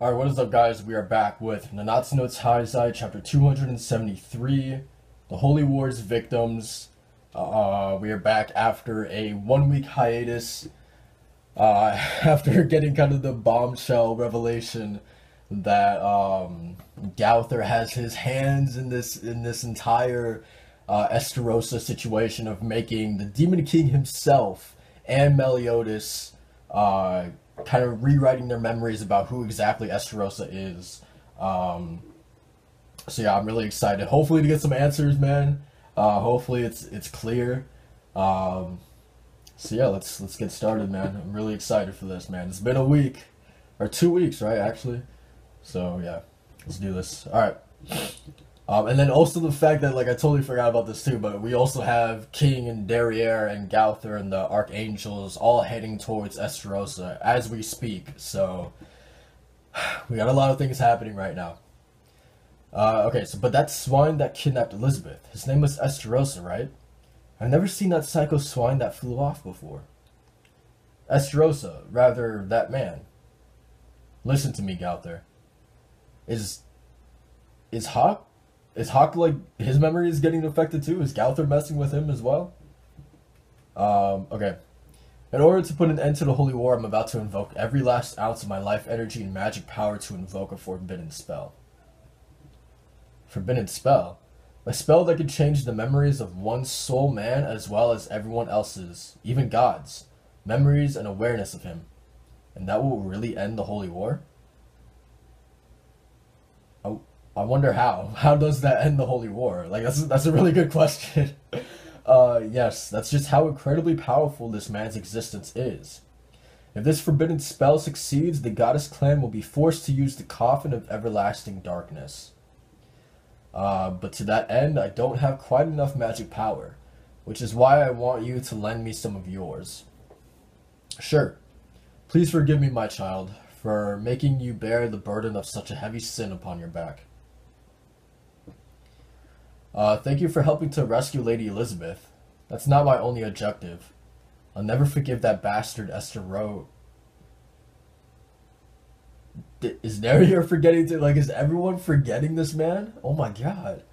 Alright, what is up, guys? We are back with Nanatsu no Taizai, chapter 273, The Holy War's Victims. We are back after a 1 week hiatus, after getting kind of the bombshell revelation that Gauther has his hands in this entire Esterosa situation of making the Demon King himself and Meliodas kind of rewriting their memories about who exactly Esterosa is. So yeah, I'm really excited. Hopefully to get some answers, man. Hopefully it's clear. So yeah, let's get started, man. I'm really excited for this, man. It's been a week or 2 weeks, right? Actually. So yeah, let's do this. All right. And then also the fact that, like, I totally forgot about this too, but we also have King and Derriere and Gauther and the Archangels all heading towards Esterosa as we speak. So we got a lot of things happening right now. Okay, so but that swine that kidnapped Elizabeth, his name was Esterosa, right? I've never seen that psycho swine that flew off before. Esterosa, rather, that man. Listen to me, Gauther. Is is Hawk Is Hawk, like, his memory is getting affected too? Is Gauther messing with him as well? Okay. In order to put an end to the Holy War, I'm about to invoke every last ounce of my life energy and magic power to invoke a forbidden spell. Forbidden spell? A spell that could change the memories of one sole man as well as everyone else's, even God's, memories and awareness of him. And that will really end the Holy War? I wonder how. How does that end the Holy War? Like, that's a really good question. Yes, that's just how incredibly powerful this man's existence is. If this forbidden spell succeeds, the goddess clan will be forced to use the coffin of everlasting darkness. But to that end, I don't have quite enough magic power, which is why I want you to lend me some of yours. Sure. Please forgive me, my child, for making you bear the burden of such a heavy sin upon your back. Thank you for helping to rescue Lady Elizabeth. That's not my only objective. I'll never forgive that bastard Esther Rowe. Is Naria forgetting to, like, is everyone forgetting this man? Oh my god.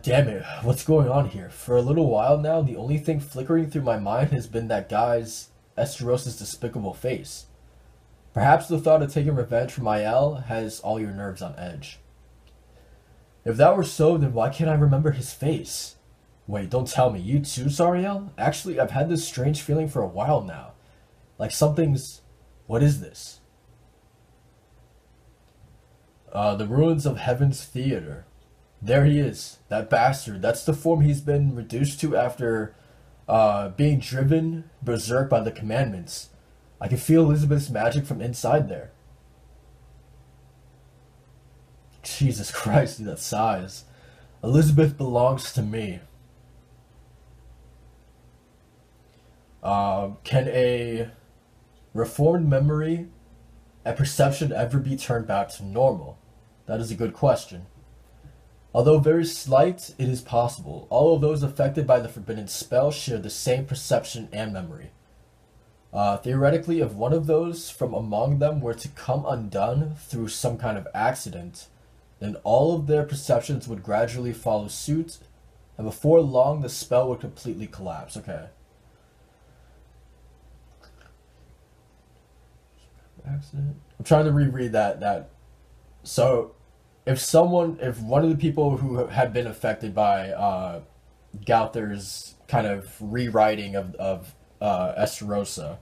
Damn it. What's going on here? For a little while now, the only thing flickering through my mind has been that guy's, Esterosa's despicable face. Perhaps the thought of taking revenge for Mael has all your nerves on edge. If that were so, then why can't I remember his face? Wait, don't tell me. You too, Zariel? Actually, I've had this strange feeling for a while now. Like something's... What is this? The ruins of Heaven's Theater. There he is. That bastard. That's the form he's been reduced to after being driven berserk by the commandments. I can feel Elizabeth's magic from inside there. Jesus Christ, that size. Elizabeth belongs to me. Can a reformed memory and perception ever be turned back to normal? That is a good question. Although very slight, it is possible. All of those affected by the forbidden spell share the same perception and memory. Theoretically, if one of those from among them were to come undone through some kind of accident, then all of their perceptions would gradually follow suit, and before long the spell would completely collapse. Okay. Accident. I'm trying to reread that. So, if one of the people who had been affected by Gauther's kind of rewriting of Esterosa,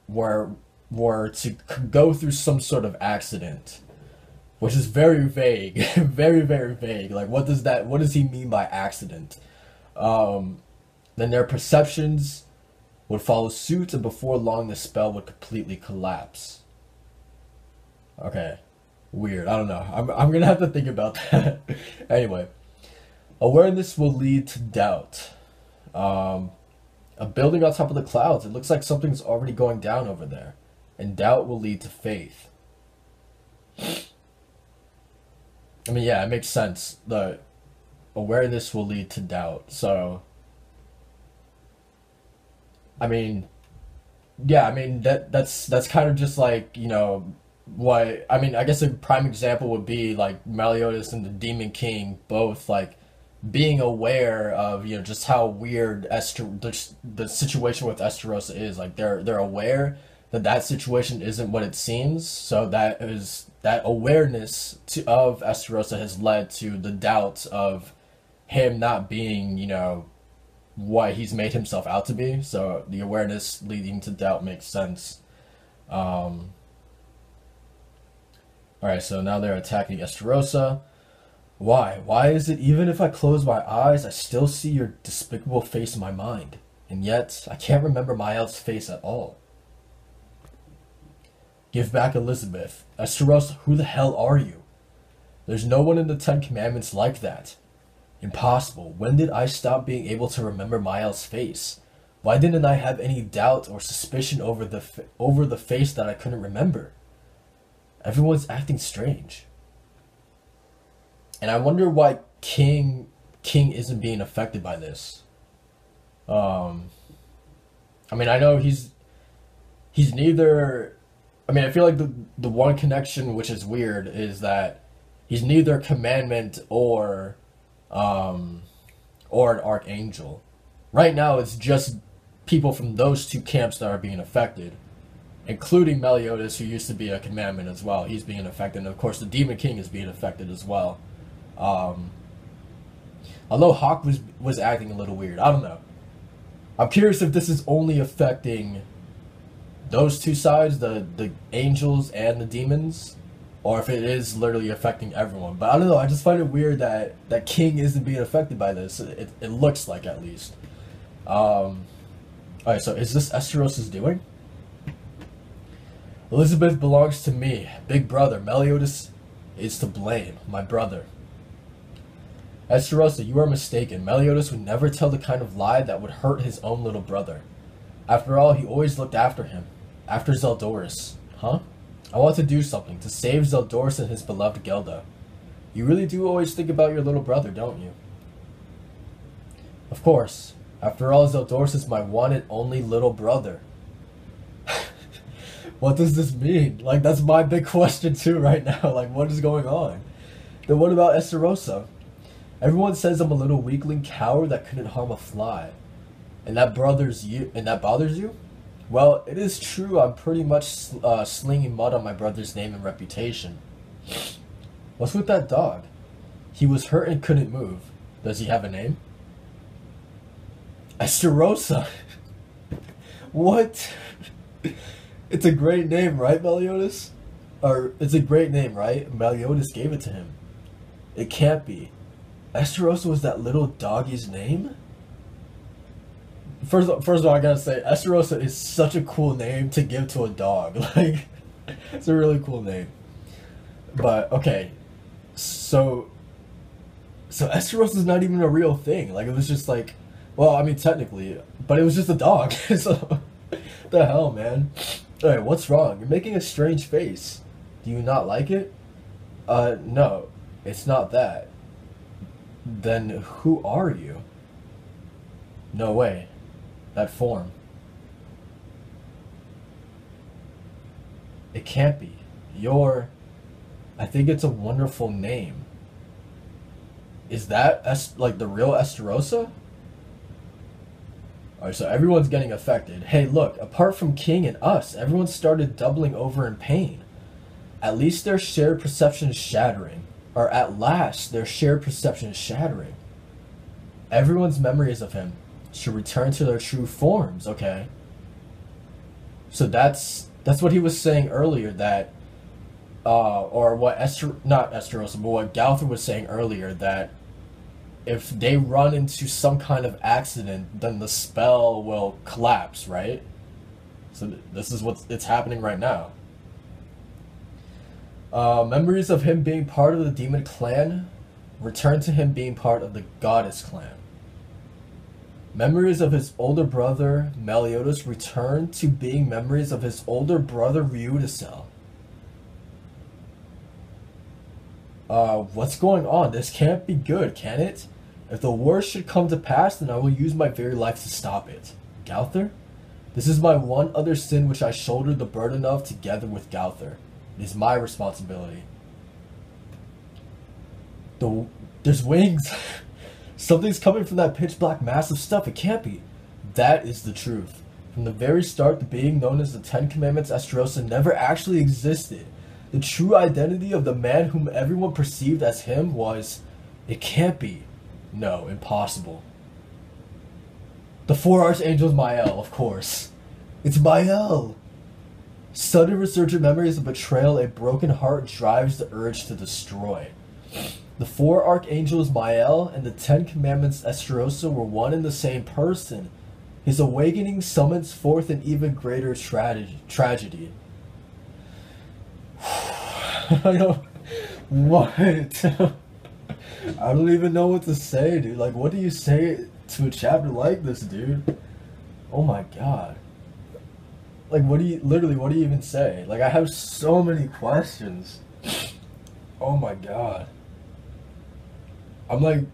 were to go through some sort of accident, which is very vague, very, very vague. Like, what does he mean by accident? Then their perceptions would follow suit, and before long the spell would completely collapse. Okay. Weird. I don't know. I'm gonna have to think about that. Anyway. Awareness will lead to doubt. A building on top of the clouds. It looks like something's already going down over there. And doubt will lead to faith. I mean, yeah, it makes sense. The awareness will lead to doubt. So, I mean, Yeah, I mean that's kind of just like, what I mean, I guess a prime example would be like Meliodas and the Demon King both like being aware of, just how weird the situation with Esterosa is. Like they're aware that that situation isn't what it seems. So that awareness of Esterosa has led to the doubts of him not being, what he's made himself out to be. So the awareness leading to doubt makes sense. Um, all right, so now they're attacking Esterosa. Why? Why is it even if I close my eyes, I still see your despicable face in my mind? And yet, I can't remember Mael's face at all. Give back Elizabeth. Esterosa, who the hell are you? There's no one in the Ten Commandments like that. Impossible. When did I stop being able to remember Mael's face? Why didn't I have any doubt or suspicion over the face that I couldn't remember? Everyone's acting strange. And I wonder why King isn't being affected by this. I mean, I know he's neither. I mean, I feel like the one connection which is weird is that he's neither commandment or an archangel. Right now, it's just people from those two camps that are being affected, including Meliodas, who used to be a commandment as well. He's being affected, and of course, the Demon King is being affected as well. Um, Although Hawk was acting a little weird. I don't know. I'm curious if this is only affecting those two sides, the angels and the demons, or if it is literally affecting everyone. But I don't know. I just find it weird that King isn't being affected by this. It looks like, at least. Alright, so is this Esteros' doing? Elizabeth belongs to me, big brother. Meliodas is to blame, my brother. Esterosa, you are mistaken. Meliodas would never tell the kind of lie that would hurt his own little brother. After all, he always looked after him. After Zeldoris. Huh? I want to do something, to save Zeldoris and his beloved Gelda. You really do always think about your little brother, don't you? Of course. After all, Zeldoris is my one and only little brother. What does this mean? Like, that's my big question too right now. Like, what is going on? Then what about Esterosa? Everyone says I'm a little weakling coward that couldn't harm a fly. And that bothers you? Well, it is true I'm pretty much slinging mud on my brother's name and reputation. What's with that dog? He was hurt and couldn't move. Does he have a name? Esterosa. What? It's a great name, right, Meliodas? Or, it's a great name, right? Meliodas gave it to him. It can't be. Esterosa was that little doggy's name? First of all, I gotta say, Esterosa is such a cool name to give to a dog. Like, it's a really cool name. But, okay. So Esterosa is not even a real thing. Like, it was just like, well, I mean, technically, but it was just a dog. So, the hell, man? Alright, what's wrong? You're making a strange face. Do you not like it? No. It's not that. Then who are you? No way. That form. It can't be. I think it's a wonderful name. Is that like the real Esterosa? Alright, so everyone's getting affected. Hey, look, apart from King and us, everyone started doubling over in pain. At least their shared perception is shattering. Or at last, their shared perception is shattering. Everyone's memories of him should return to their true forms, okay? So that's what he was saying earlier, that, or what not Esterosa, but what Gowther was saying earlier, that if they run into some kind of accident, then the spell will collapse, right? So this is it's happening right now. Memories of him being part of the demon clan return to him being part of the goddess clan. Memories of his older brother Meliodas return to being memories of his older brother Ryudicel. What's going on? This can't be good, can it? If the worst should come to pass, then I will use my very life to stop it. Gowther? This is my one other sin which I shoulder the burden of together with Gauther. It is my responsibility. There's wings. Something's coming from that pitch black mass of stuff. It can't be. That is the truth. From the very start, the being known as the Ten Commandments Estarossa never actually existed. The true identity of the man whom everyone perceived as him was... It can't be. No, impossible. The Four Archangels Mael, of course. It's Mael! Sudden resurgent memories of betrayal, a broken heart drives the urge to destroy. The Four Archangels Mael and the Ten Commandments Estarossa were one and the same person. His awakening summons forth an even greater tragedy. I don't... What? I don't even know what to say, dude. Like, what do you say to a chapter like this, dude? Oh my god. Like, what do you even say? Like, I have so many questions. Oh my god. I'm like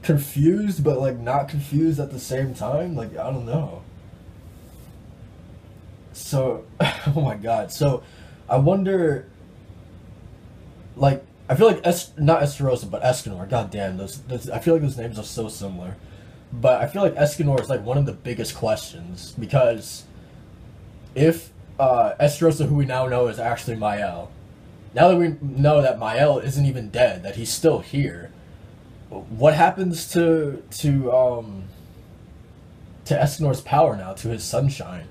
confused, but like not confused at the same time. Like, I don't know. So, oh my god. So, I wonder, like, I feel like not Estarossa, but Escanor. God damn, those I feel like those names are so similar. But I feel like Escanor is like one of the biggest questions, because if Estarossa, who we now know, is actually Mael, now that we know that Mael isn't even dead, that he's still here, what happens to Escanor's power now, to his sunshine?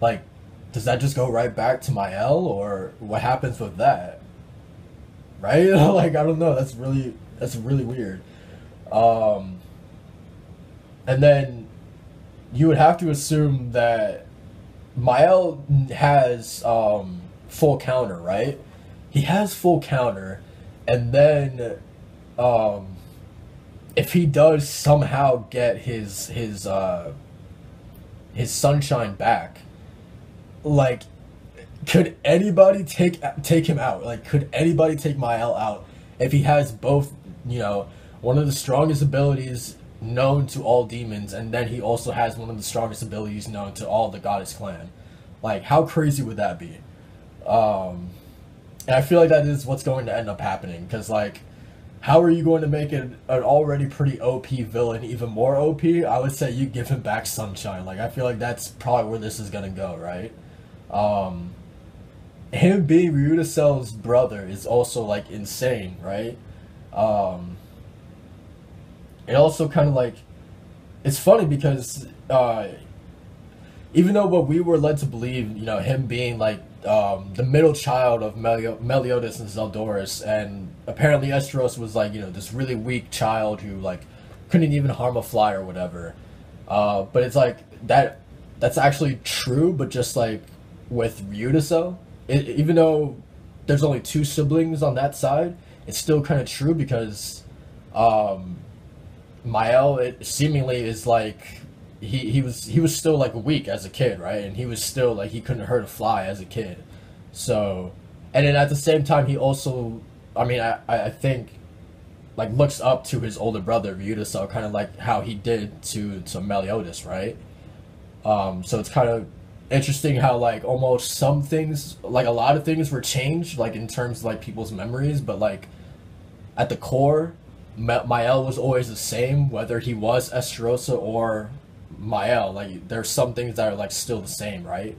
Like, does that just go right back to Mael, or what happens with that? Right? Like, I don't know. That's really weird. And then you would have to assume that Mael has full counter, right? He has full counter, and then if he does somehow get his sunshine back, like, could anybody take him out? Like, could anybody take Mael out if he has both, you know, one of the strongest abilities known to all demons, and then he also has one of the strongest abilities known to all the Goddess clan? Like, how crazy would that be? And I feel like that is what's going to end up happening, because, like, how are you going to make an already pretty OP villain even more OP? I would say you give him back Sunshine. Like, I feel like that's probably where this is gonna go, right? Him being Ryudacel's brother is also, like, insane, right? It also kind of, like, it's funny because even though what we were led to believe, you know, him being, like, the middle child of Meliodas and Zeldoris, and apparently Estarossa was, like, you know, this really weak child who, like, couldn't even harm a fly or whatever. But it's like that's actually true, but just, like, with Ryudacel, even though there's only two siblings on that side, it's still kind of true, because Mael, it seemingly is like he was still, like, weak as a kid, right? And he was still, like, he couldn't hurt a fly as a kid. So, and then at the same time, he also, I mean, I think, like, looks up to his older brother Ryudacel, kind of like how he did to Meliodas, right? So it's kind of interesting how, like, almost some things, like, a lot of things were changed, like, in terms of, like, people's memories, but, like, at the core, Mael was always the same, whether he was Estarossa or Mael. Like, there's some things that are, like, still the same, right?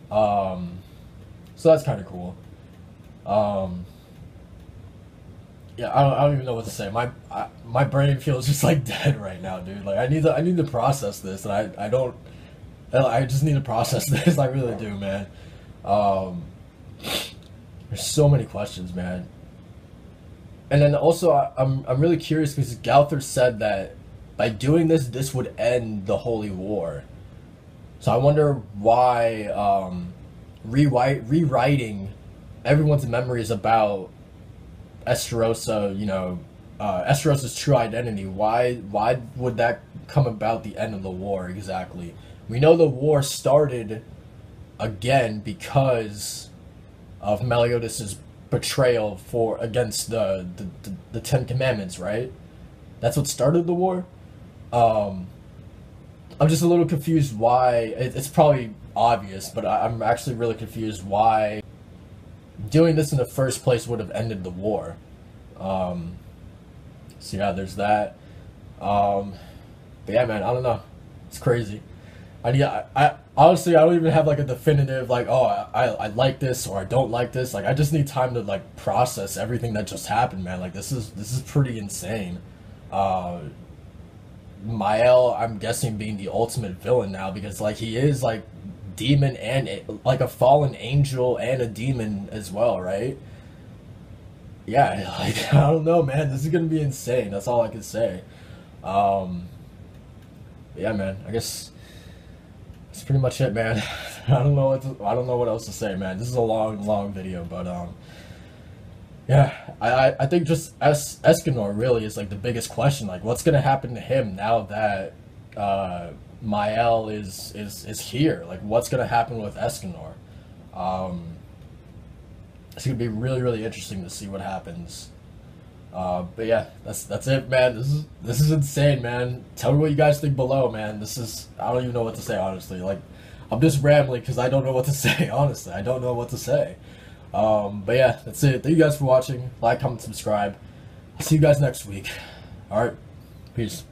So that's kind of cool. Yeah, I don't even know what to say. My brain feels just, like, dead right now, dude. Like, I need to process this, and I just need to process this. I really do, man. There's so many questions, man. And then also, I'm really curious, because Gauther said that by doing this, this would end the Holy War. So I wonder why rewriting everyone's memories about Estarossa, you know, Estarossa's true identity, why would that come about the end of the war exactly? We know the war started again because of Meliodas' betrayal against the Ten Commandments, right? That's what started the war. I'm just a little confused why. It's probably obvious, but I'm actually really confused why doing this in the first place would have ended the war. So yeah, there's that. But yeah, man, I don't know. It's crazy. I honestly, I don't even have like a definitive like, oh, I like this or I don't like this. Like, I just need time to like process everything that just happened, man. Like, this is pretty insane. Mael, I'm guessing, being the ultimate villain now, because like he is like demon and like a fallen angel and a demon as well, right? Yeah, like I don't know, man. This is gonna be insane. That's all I can say. Um, yeah, man. I guess that's pretty much it, man. I don't know what else to say, man. This is a long video, but yeah, I think just Escanor really is like the biggest question. Like, what's gonna happen to him now that Mael is here? Like, what's gonna happen with Escanor? Um, it's gonna be really interesting to see what happens. But yeah, that's it, man. This is insane, man. Tell me what you guys think below, man. I don't even know what to say, honestly. Like, I'm just rambling because I don't know what to say. Honestly, I don't know what to say. But yeah, that's it. Thank you guys for watching. Like, comment, subscribe. I'll see you guys next week. All right, peace.